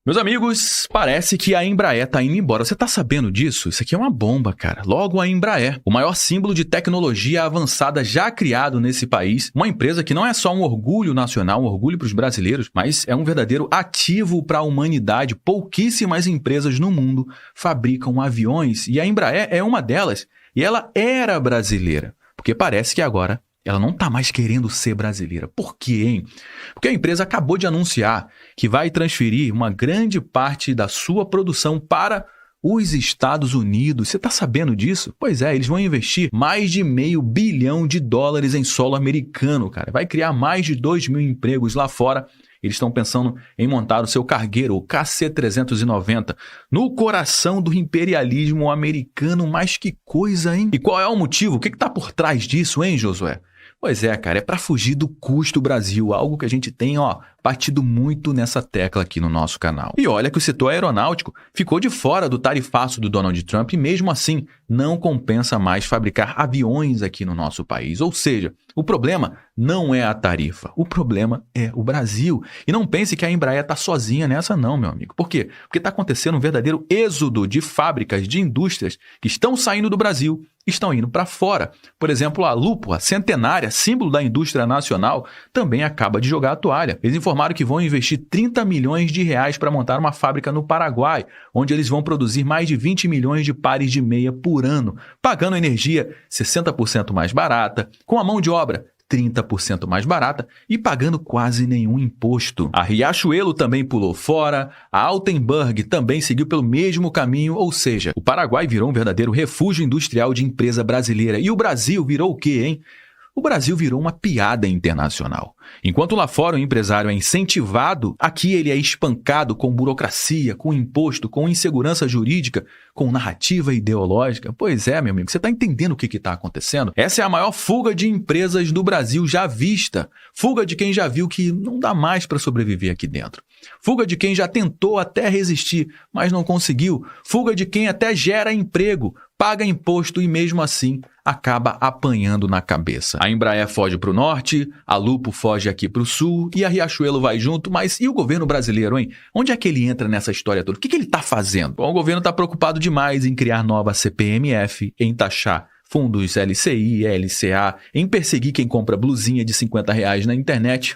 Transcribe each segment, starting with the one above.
Meus amigos, parece que a Embraer tá indo embora. Você tá sabendo disso? Isso aqui é uma bomba, cara. Logo a Embraer, o maior símbolo de tecnologia avançada já criado nesse país. Uma empresa que não é só um orgulho nacional, um orgulho para os brasileiros, mas é um verdadeiro ativo para a humanidade. Pouquíssimas empresas no mundo fabricam aviões e a Embraer é uma delas. E ela era brasileira, porque parece que agora ela não está mais querendo ser brasileira. Por quê, hein? Porque a empresa acabou de anunciar que vai transferir uma grande parte da sua produção para os Estados Unidos. Você está sabendo disso? Pois é, eles vão investir mais de $500 bilhão em solo americano, cara. Vai criar mais de 2.000 empregos lá fora. Eles estão pensando em montar o seu cargueiro, o KC-390, no coração do imperialismo americano. Mas que coisa, hein? E qual é o motivo? O que está por trás disso, hein, Josué? Pois é, cara, é para fugir do custo Brasil, algo que a gente tem, batido muito nessa tecla aqui no nosso canal. E olha que o setor aeronáutico ficou de fora do tarifaço do Donald Trump e mesmo assim não compensa mais fabricar aviões aqui no nosso país. Ou seja, o problema não é a tarifa, o problema é o Brasil. E não pense que a Embraer está sozinha nessa não, meu amigo. Por quê? Porque está acontecendo um verdadeiro êxodo de fábricas, de indústrias que estão saindo do Brasil, estão indo para fora. Por exemplo, a Lupo, a centenária, símbolo da indústria nacional, também acaba de jogar a toalha. Eles informaram que vão investir R$30 milhões para montar uma fábrica no Paraguai, onde eles vão produzir mais de 20 milhões de pares de meia por ano, pagando energia 60% mais barata, com a mão de obra 30% mais barata e pagando quase nenhum imposto. A Riachuelo também pulou fora, a Altenburg também seguiu pelo mesmo caminho, ou seja, o Paraguai virou um verdadeiro refúgio industrial de empresa brasileira. E o Brasil virou o quê, hein? O Brasil virou uma piada internacional. Enquanto lá fora o empresário é incentivado, aqui ele é espancado com burocracia, com imposto, com insegurança jurídica, com narrativa ideológica. Pois é, meu amigo, você está entendendo o que está acontecendo? Essa é a maior fuga de empresas do Brasil já vista. Fuga de quem já viu que não dá mais para sobreviver aqui dentro. Fuga de quem já tentou até resistir, mas não conseguiu. Fuga de quem até gera emprego, paga imposto e mesmo assim acaba apanhando na cabeça. A Embraer foge para o norte, a Lupo foge aqui para o sul e a Riachuelo vai junto, mas e o governo brasileiro, hein? Onde é que ele entra nessa história toda? O que ele está fazendo? Bom, o governo está preocupado demais em criar nova CPMF, em taxar fundos LCI, LCA, em perseguir quem compra blusinha de R$50 na internet.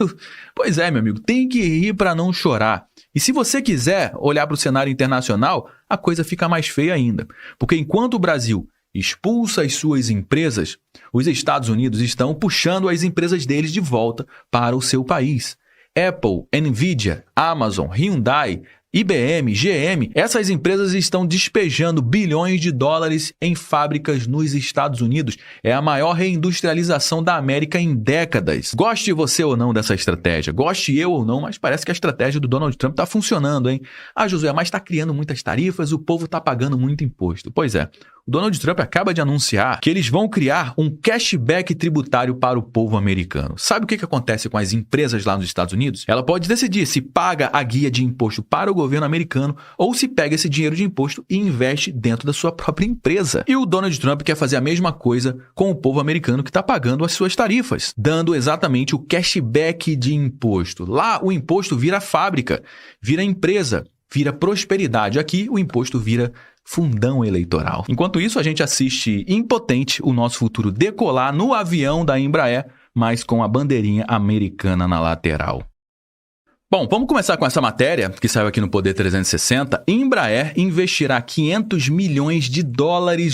Pois é, meu amigo, tem que rir para não chorar. E se você quiser olhar para o cenário internacional, a coisa fica mais feia ainda. Porque enquanto o Brasil expulsa as suas empresas, os Estados Unidos estão puxando as empresas deles de volta para o seu país. Apple, Nvidia, Amazon, Hyundai, IBM, GM, essas empresas estão despejando bilhões de dólares em fábricas nos Estados Unidos. É a maior reindustrialização da América em décadas. Goste você ou não dessa estratégia, goste eu ou não, mas parece que a estratégia do Donald Trump está funcionando, hein? Ah, Josué, mas está criando muitas tarifas, o povo está pagando muito imposto. Pois é. O Donald Trump acaba de anunciar que eles vão criar um cashback tributário para o povo americano. Sabe o que acontece com as empresas lá nos Estados Unidos? Ela pode decidir se paga a guia de imposto para o governo americano ou se pega esse dinheiro de imposto e investe dentro da sua própria empresa. E o Donald Trump quer fazer a mesma coisa com o povo americano que está pagando as suas tarifas, dando exatamente o cashback de imposto. Lá o imposto vira fábrica, vira empresa, vira prosperidade. Aqui o imposto vira fundão eleitoral. Enquanto isso, a gente assiste impotente o nosso futuro decolar no avião da Embraer, mas com a bandeirinha americana na lateral. Bom, vamos começar com essa matéria que saiu aqui no Poder 360. Embraer investirá $500 milhões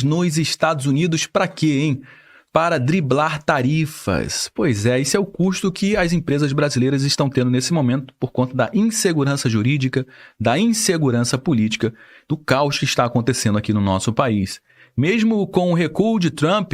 nos Estados Unidos para quê, hein? Para driblar tarifas. Pois é, esse é o custo que as empresas brasileiras estão tendo nesse momento por conta da insegurança jurídica, da insegurança política, do caos que está acontecendo aqui no nosso país. Mesmo com o recuo de Trump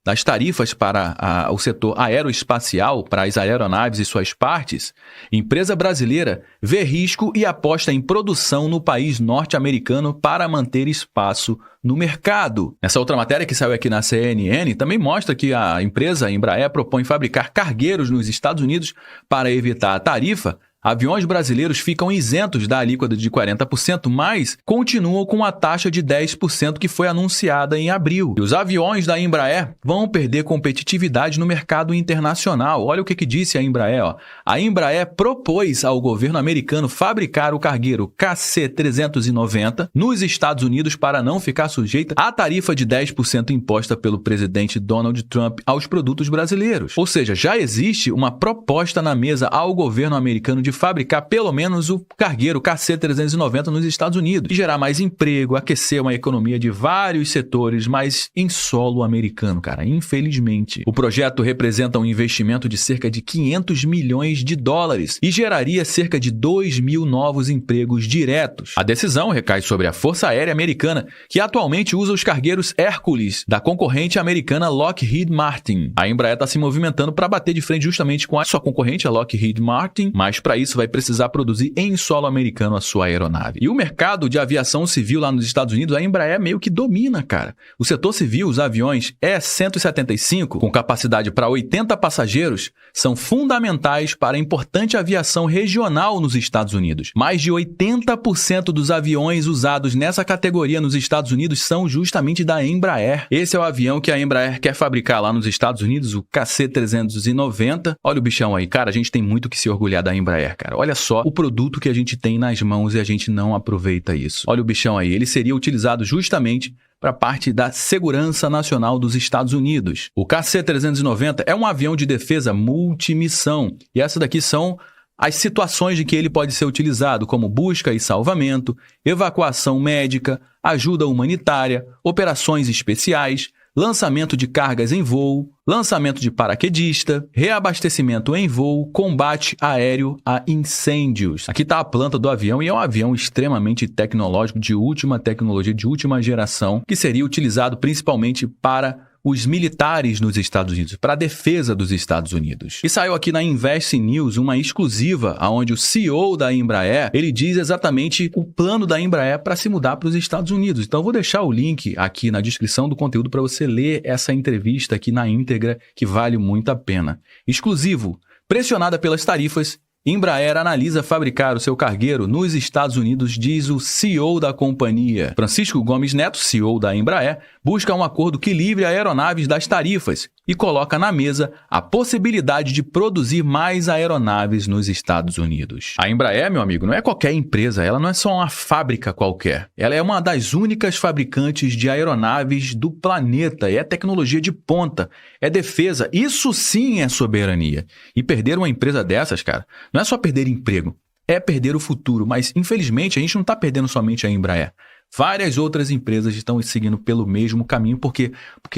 das tarifas para o setor aeroespacial, para as aeronaves e suas partes, empresa brasileira vê risco e aposta em produção no país norte-americano para manter espaço no mercado. Essa outra matéria que saiu aqui na CNN também mostra que a empresa Embraer propõe fabricar cargueiros nos Estados Unidos para evitar a tarifa Aviões brasileiros ficam isentos da alíquota de 40%, mas continuam com a taxa de 10% que foi anunciada em abril. E os aviões da Embraer vão perder competitividade no mercado internacional. Olha o que disse a Embraer. Ó. A Embraer propôs ao governo americano fabricar o cargueiro KC-390 nos Estados Unidos para não ficar sujeita à tarifa de 10% imposta pelo presidente Donald Trump aos produtos brasileiros. Ou seja, já existe uma proposta na mesa ao governo americano de fabricar pelo menos o cargueiro KC-390 nos Estados Unidos e gerar mais emprego, aquecer uma economia de vários setores, mas em solo americano, cara, infelizmente. O projeto representa um investimento de cerca de 500 milhões de dólares e geraria cerca de 2.000 novos empregos diretos. A decisão recai sobre a Força Aérea Americana, que atualmente usa os cargueiros Hércules da concorrente americana Lockheed Martin. A Embraer está se movimentando para bater de frente justamente com a sua concorrente, a Lockheed Martin, mas para isso vai precisar produzir em solo americano a sua aeronave. E o mercado de aviação civil lá nos Estados Unidos, a Embraer meio que domina, cara. O setor civil, os aviões E-175, com capacidade para 80 passageiros, são fundamentais para a importante aviação regional nos Estados Unidos. Mais de 80% dos aviões usados nessa categoria nos Estados Unidos são justamente da Embraer. Esse é o avião que a Embraer quer fabricar lá nos Estados Unidos, o KC-390. Olha o bichão aí, cara, a gente tem muito que se orgulhar da Embraer, cara. Olha só o produto que a gente tem nas mãos e a gente não aproveita isso. Olha o bichão aí, ele seria utilizado justamente para parte da segurança nacional dos Estados Unidos. O KC-390 é um avião de defesa multimissão e essas daqui são as situações em que ele pode ser utilizado, como busca e salvamento, evacuação médica, ajuda humanitária, operações especiais, lançamento de cargas em voo, lançamento de paraquedista, reabastecimento em voo, combate aéreo a incêndios. Aqui está a planta do avião e é um avião extremamente tecnológico, de última tecnologia, de última geração, que seria utilizado principalmente para os militares nos Estados Unidos, para a defesa dos Estados Unidos. E saiu aqui na Invest News uma exclusiva, onde o CEO da Embraer, ele diz exatamente o plano da Embraer para se mudar para os Estados Unidos. Então eu vou deixar o link aqui na descrição do conteúdo para você ler essa entrevista aqui na íntegra, que vale muito a pena. Exclusivo. Pressionada pelas tarifas, Embraer analisa fabricar o seu cargueiro nos Estados Unidos, diz o CEO da companhia. Francisco Gomes Neto, CEO da Embraer, busca um acordo que livre aeronaves das tarifas e coloca na mesa a possibilidade de produzir mais aeronaves nos Estados Unidos. A Embraer, meu amigo, não é qualquer empresa, ela não é só uma fábrica qualquer. Ela é uma das únicas fabricantes de aeronaves do planeta, é tecnologia de ponta, é defesa, isso sim é soberania. E perder uma empresa dessas, cara, não é só perder emprego, é perder o futuro, mas infelizmente a gente não está perdendo somente a Embraer. Várias outras empresas estão seguindo pelo mesmo caminho, porque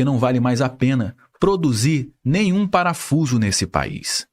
não vale mais a pena produzir nenhum parafuso nesse país.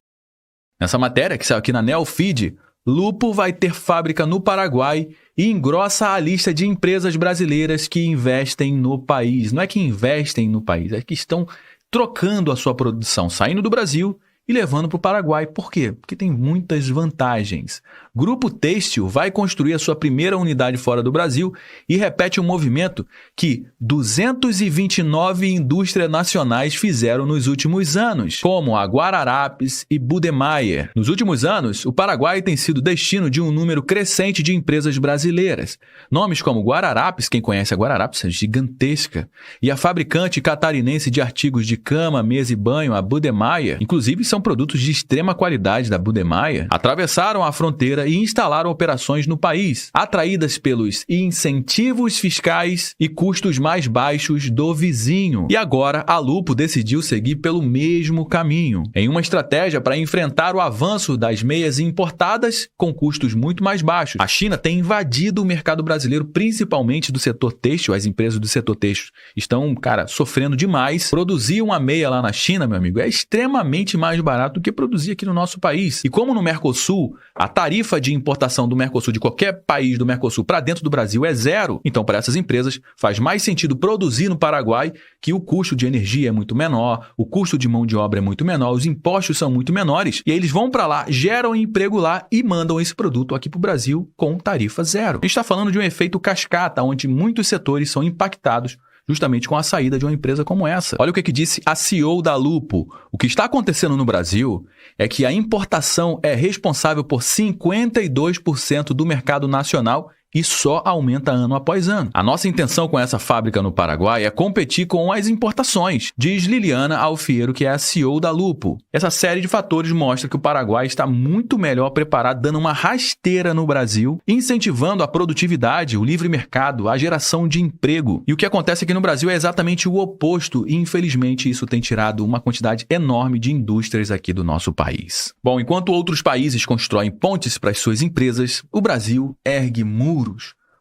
Nessa matéria que saiu aqui na Neofeed, Lupo vai ter fábrica no Paraguai e engrossa a lista de empresas brasileiras que investem no país. Não é que investem no país, é que estão trocando a sua produção, saindo do Brasil e levando para o Paraguai. Por quê? Porque tem muitas vantagens. Grupo Têxtil vai construir a sua primeira unidade fora do Brasil e repete um movimento que 229 indústrias nacionais fizeram nos últimos anos, como a Guararapes e Budemeyer. Nos últimos anos, o Paraguai tem sido destino de um número crescente de empresas brasileiras. Nomes como Guararapes, quem conhece a Guararapes, é gigantesca, e a fabricante catarinense de artigos de cama, mesa e banho, a Budemeyer, inclusive são produtos de extrema qualidade da Budemeyer, atravessaram a fronteira e instalaram operações no país, atraídas pelos incentivos fiscais e custos mais baixos do vizinho. E agora a Lupo decidiu seguir pelo mesmo caminho, em uma estratégia para enfrentar o avanço das meias importadas com custos muito mais baixos. A China tem invadido o mercado brasileiro, principalmente do setor têxtil. As empresas do setor têxtil estão, sofrendo demais. Produzir uma meia lá na China, meu amigo, é extremamente mais barato do que produzir aqui no nosso país. E como no Mercosul, a tarifa de importação do Mercosul, de qualquer país do Mercosul para dentro do Brasil é zero, então para essas empresas faz mais sentido produzir no Paraguai, que o custo de energia é muito menor, o custo de mão de obra é muito menor, os impostos são muito menores, e aí eles vão para lá, geram emprego lá e mandam esse produto aqui para o Brasil com tarifa zero. A gente está falando de um efeito cascata, onde muitos setores são impactados justamente com a saída de uma empresa como essa. Olha o que disse a CEO da Lupo. O que está acontecendo no Brasil é que a importação é responsável por 52% do mercado nacional e só aumenta ano após ano. A nossa intenção com essa fábrica no Paraguai é competir com as importações, diz Liliana Alfiero, que é a CEO da Lupo. Essa série de fatores mostra que o Paraguai está muito melhor preparado, dando uma rasteira no Brasil, incentivando a produtividade, o livre mercado, a geração de emprego. E o que acontece aqui no Brasil é exatamente o oposto e, infelizmente, isso tem tirado uma quantidade enorme de indústrias aqui do nosso país. Bom, enquanto outros países constroem pontes para as suas empresas, o Brasil ergue muros.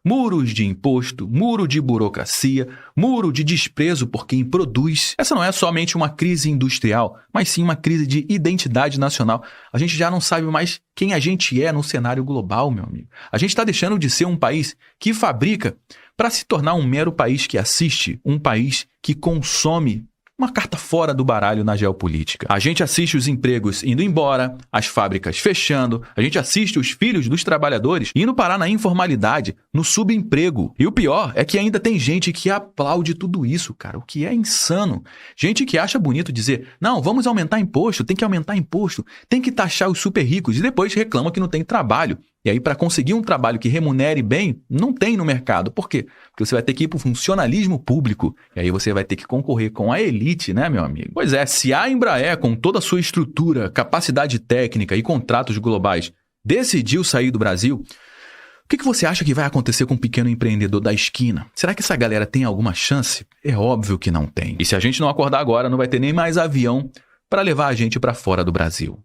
Muros de imposto, muro de burocracia, muro de desprezo por quem produz. Essa não é somente uma crise industrial, mas sim uma crise de identidade nacional. A gente já não sabe mais quem a gente é no cenário global, meu amigo. A gente está deixando de ser um país que fabrica para se tornar um mero país que assiste, um país que consome. Uma carta fora do baralho na geopolítica. A gente assiste os empregos indo embora, as fábricas fechando, a gente assiste os filhos dos trabalhadores indo parar na informalidade, no subemprego. E o pior é que ainda tem gente que aplaude tudo isso, cara, o que é insano. Gente que acha bonito dizer, não, vamos aumentar imposto, tem que aumentar imposto, tem que taxar os super ricos e depois reclama que não tem trabalho. E aí, para conseguir um trabalho que remunere bem, não tem no mercado. Por quê? Porque você vai ter que ir para o funcionalismo público. E aí você vai ter que concorrer com a elite, né, meu amigo? Pois é, se a Embraer, com toda a sua estrutura, capacidade técnica e contratos globais, decidiu sair do Brasil, o que você acha que vai acontecer com o pequeno empreendedor da esquina? Será que essa galera tem alguma chance? É óbvio que não tem. E se a gente não acordar agora, não vai ter nem mais avião para levar a gente para fora do Brasil.